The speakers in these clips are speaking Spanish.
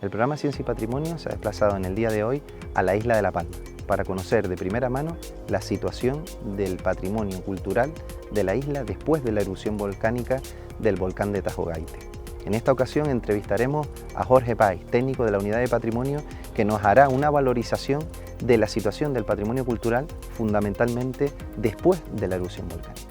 El programa Ciencia y Patrimonio se ha desplazado en el día de hoy a la isla de La Palma para conocer de primera mano la situación del patrimonio cultural de la isla después de la erupción volcánica del volcán de Tajo Gaite. En esta ocasión entrevistaremos a Jorge Páez, técnico de la Unidad de Patrimonio, que nos hará una valorización de la situación del patrimonio cultural fundamentalmente después de la erupción volcánica.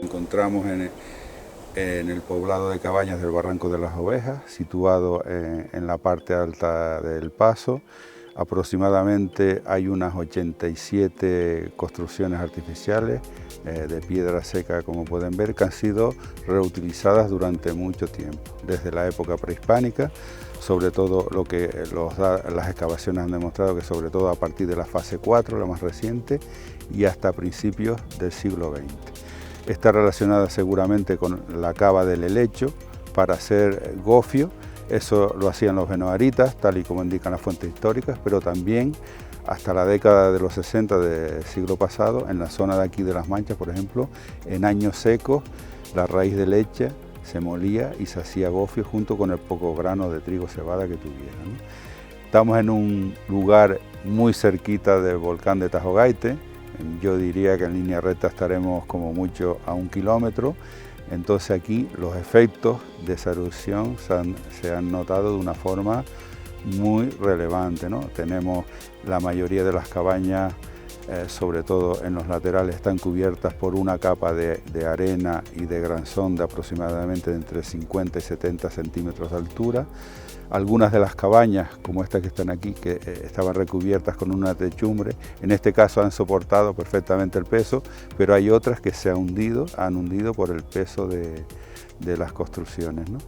Encontramos en el poblado de Cabañas del Barranco de las Ovejas, situado en la parte alta del paso. Aproximadamente hay unas 87 construcciones artificiales de piedra seca, como pueden ver, que han sido reutilizadas durante mucho tiempo, desde la época prehispánica, sobre todo lo que las excavaciones han demostrado que sobre todo a partir de la fase 4, la más reciente, y hasta principios del siglo XX. Está relacionada seguramente con la cava del helecho para hacer gofio. Eso lo hacían los benoaritas, tal y como indican las fuentes históricas, pero también hasta la década de los 60 del siglo pasado, en la zona de aquí de Las Manchas, por ejemplo, en años secos, la raíz de leche se molía y se hacía gofio junto con el poco grano de trigo cebada que tuviera, ¿no? Estamos en un lugar muy cerquita del volcán de Tajo Gaite. Yo diría que en línea recta estaremos como mucho a 1 kilómetro. Entonces aquí los efectos de esa erupción se han notado de una forma muy relevante, ¿no? Tenemos la mayoría de las cabañas, sobre todo en los laterales, están cubiertas por una capa de arena y de granzón de aproximadamente entre 50 y 70 centímetros de altura. Algunas de las cabañas, como estas que están aquí, que estaban recubiertas con una techumbre, en este caso han soportado perfectamente el peso, pero hay otras que se han hundido por el peso de las construcciones, ¿no?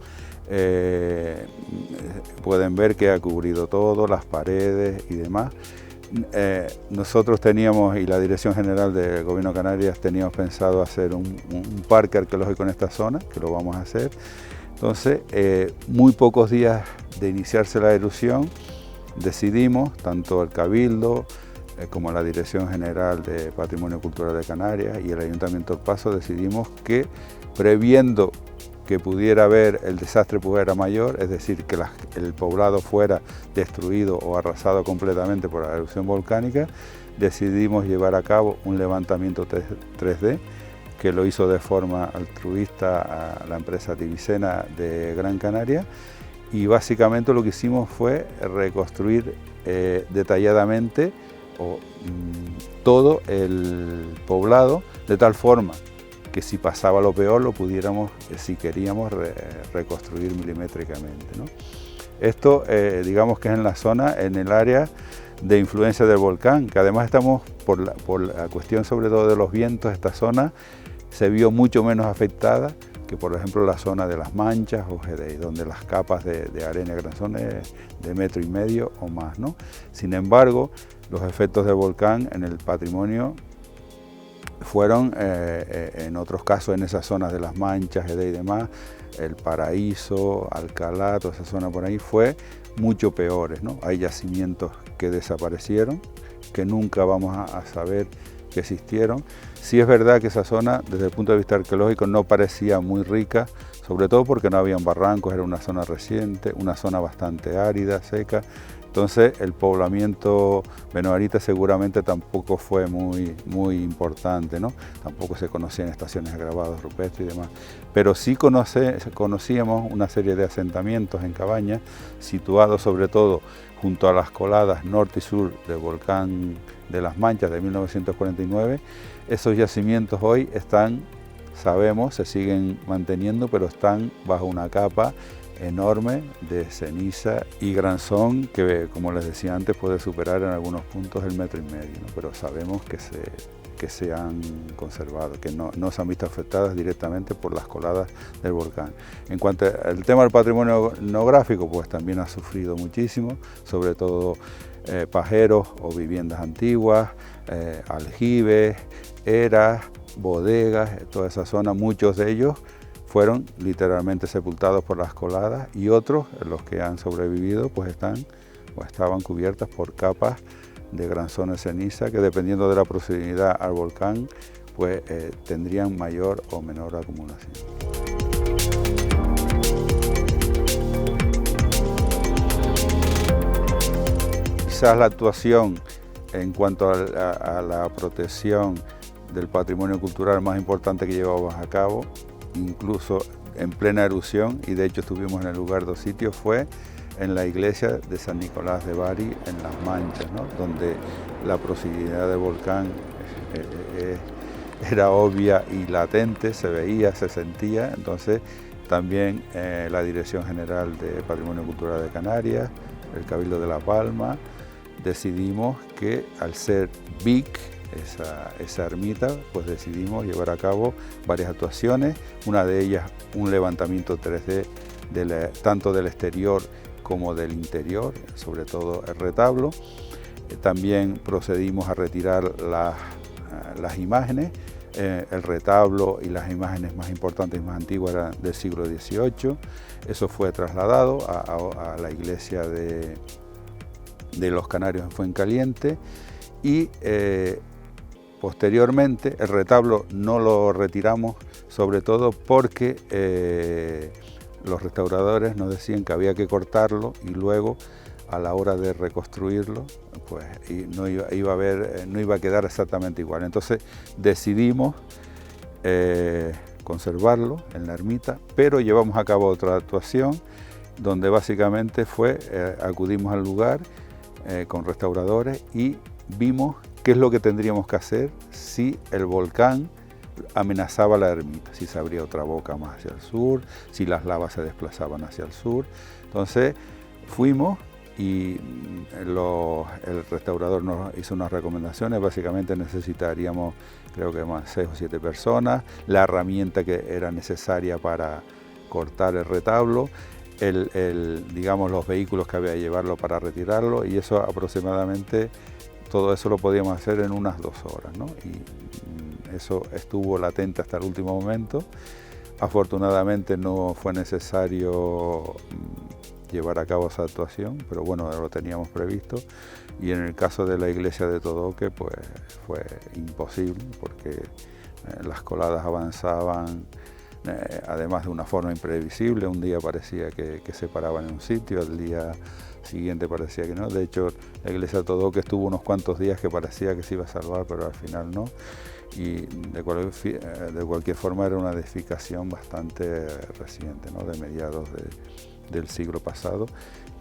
Pueden ver que ha cubrido todo, las paredes y demás. Nosotros teníamos, y la Dirección General del Gobierno de Canarias, teníamos pensado hacer un parque arqueológico en esta zona, que lo vamos a hacer. Entonces, muy pocos días de iniciarse la erupción, decidimos, tanto el Cabildo como la Dirección General de Patrimonio Cultural de Canarias y el Ayuntamiento del Paso, decidimos que, previendo que pudiera haber, el desastre fuera mayor, es decir, que el poblado fuera destruido o arrasado completamente por la erupción volcánica, decidimos llevar a cabo un levantamiento 3D, que lo hizo de forma altruista a la empresa Tibicena de Gran Canaria, y básicamente lo que hicimos fue reconstruir detalladamente todo el poblado, de tal forma que si pasaba lo peor lo pudiéramos, si queríamos, reconstruir milimétricamente, ¿no? Esto digamos que es en la zona, en el área de influencia del volcán, que además estamos, por la cuestión sobre todo de los vientos, esta zona se vio mucho menos afectada que por ejemplo la zona de Las Manchas o Gedei, donde las capas de arena y granzón de 1,5 metros o más, ¿no? Sin embargo, los efectos del volcán en el patrimonio fueron, en otros casos, en esas zonas de Las Manchas, Gedei y demás, el Paraíso, Alcalá, toda esa zona por ahí, fue mucho peores, ¿no? Hay yacimientos que desaparecieron, que nunca vamos a saber que existieron. Sí es verdad que esa zona, desde el punto de vista arqueológico, no parecía muy rica, sobre todo porque no habían barrancos, era una zona reciente, una zona bastante árida, seca. Entonces el poblamiento benoarita seguramente tampoco fue muy importante, ¿no? Tampoco se conocían estaciones de grabado rupestres y demás. Pero sí conocíamos una serie de asentamientos en Cabañas, situados sobre todo junto a las coladas norte y sur del volcán de Las Manchas de 1949. Esos yacimientos hoy están, sabemos, se siguen manteniendo, pero están bajo una capa enorme de ceniza y granzón que, como les decía antes, puede superar en algunos puntos el 1,5 metros, ¿no? Pero sabemos que que se han conservado, que no se han visto afectadas directamente por las coladas del volcán. En cuanto al tema del patrimonio etnográfico, pues también ha sufrido muchísimo, sobre todo pajeros o viviendas antiguas, aljibes, eras, bodegas, toda esa zona, muchos de ellos fueron literalmente sepultados por las coladas y otros, los que han sobrevivido, pues están o estaban cubiertas por capas de granzones de ceniza que, dependiendo de la proximidad al volcán, pues tendrían mayor o menor acumulación. Quizás la actuación en cuanto a la protección del patrimonio cultural más importante que llevamos a cabo, incluso en plena erupción, y de hecho estuvimos en el lugar 2 sitios, fue en la iglesia de San Nicolás de Bari, en Las Manchas, ¿no? Donde la proximidad del volcán era obvia y latente, se veía, se sentía. Entonces también la Dirección General de Patrimonio Cultural de Canarias, el Cabildo de La Palma, decidimos que al ser BIC, esa ermita, pues decidimos llevar a cabo varias actuaciones, una de ellas un levantamiento 3D tanto del exterior como del interior, sobre todo el retablo. También procedimos a retirar las imágenes. El retablo y las imágenes más importantes y más antiguas eran del siglo XVIII. Eso fue trasladado a la iglesia de los Canarios en Fuencaliente y posteriormente el retablo no lo retiramos, sobre todo porque los restauradores nos decían que había que cortarlo y luego a la hora de reconstruirlo pues no iba a quedar exactamente igual. Entonces decidimos conservarlo en la ermita, pero llevamos a cabo otra actuación donde básicamente acudimos al lugar con restauradores y vimos qué es lo que tendríamos que hacer si el volcán amenazaba la ermita, si se abría otra boca más hacia el sur, si las lavas se desplazaban hacia el sur. Entonces fuimos y el restaurador nos hizo unas recomendaciones. Básicamente necesitaríamos, creo que más 6 o 7 personas, la herramienta que era necesaria para cortar el retablo, digamos, los vehículos que había que llevarlo para retirarlo, y eso aproximadamente, todo eso lo podíamos hacer en unas 2 horas, ¿no? Y eso estuvo latente hasta el último momento. Afortunadamente no fue necesario llevar a cabo esa actuación, pero bueno, lo teníamos previsto. Y en el caso de la iglesia de Todoque, pues fue imposible, porque las coladas avanzaban, además de una forma imprevisible. Un día parecía que se paraban en un sitio, al día siguiente parecía que no. De hecho, la iglesia de Todoque estuvo unos cuantos días que parecía que se iba a salvar, pero al final no. Y de cualquier forma era una edificación bastante reciente, ¿no? De mediados del siglo pasado.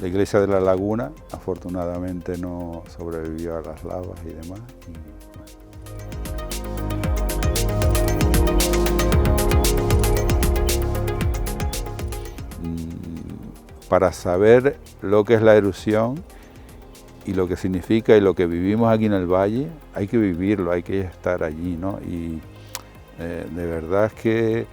La iglesia de la Laguna afortunadamente no sobrevivió a las lavas y demás. Para saber lo que es la erupción y lo que significa y lo que vivimos aquí en el valle, hay que vivirlo, hay que estar allí, ¿no? Y de verdad es que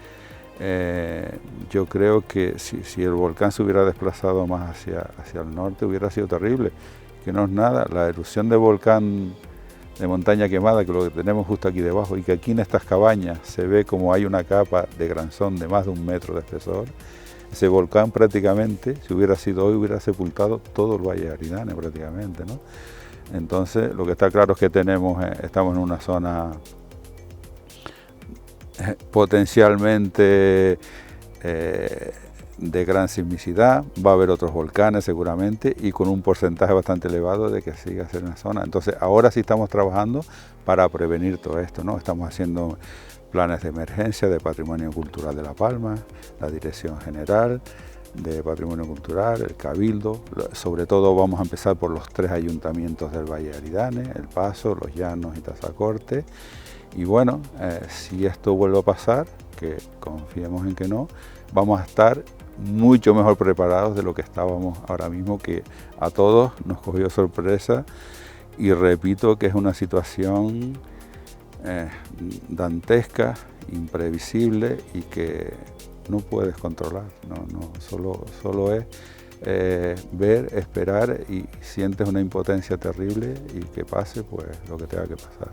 yo creo que si el volcán se hubiera desplazado más hacia el norte hubiera sido terrible, que no es nada. La erupción de volcán de Montaña Quemada, que lo que tenemos justo aquí debajo, y que aquí en estas cabañas se ve como hay una capa de granzón de más de 1 metro de espesor. Ese volcán prácticamente, si hubiera sido hoy, hubiera sepultado todo el Valle de Aridane prácticamente, ¿no? Entonces, lo que está claro es que estamos en una zona potencialmente de gran sismicidad. Va a haber otros volcanes seguramente y con un porcentaje bastante elevado de que siga siendo una zona. Entonces, ahora sí estamos trabajando para prevenir todo esto, ¿no? Estamos haciendo planes de emergencia de Patrimonio Cultural de La Palma, la Dirección General de Patrimonio Cultural, el Cabildo. Sobre todo vamos a empezar por los 3 ayuntamientos del Valle de Aridane, El Paso, Los Llanos y Tazacorte. Y bueno, si esto vuelve a pasar, que confiemos en que no, vamos a estar mucho mejor preparados de lo que estábamos ahora mismo, que a todos nos cogió sorpresa. Y repito que es una situación dantesca, imprevisible y que no puedes controlar, solo es ver, esperar y sientes una impotencia terrible y que pase pues lo que tenga que pasar.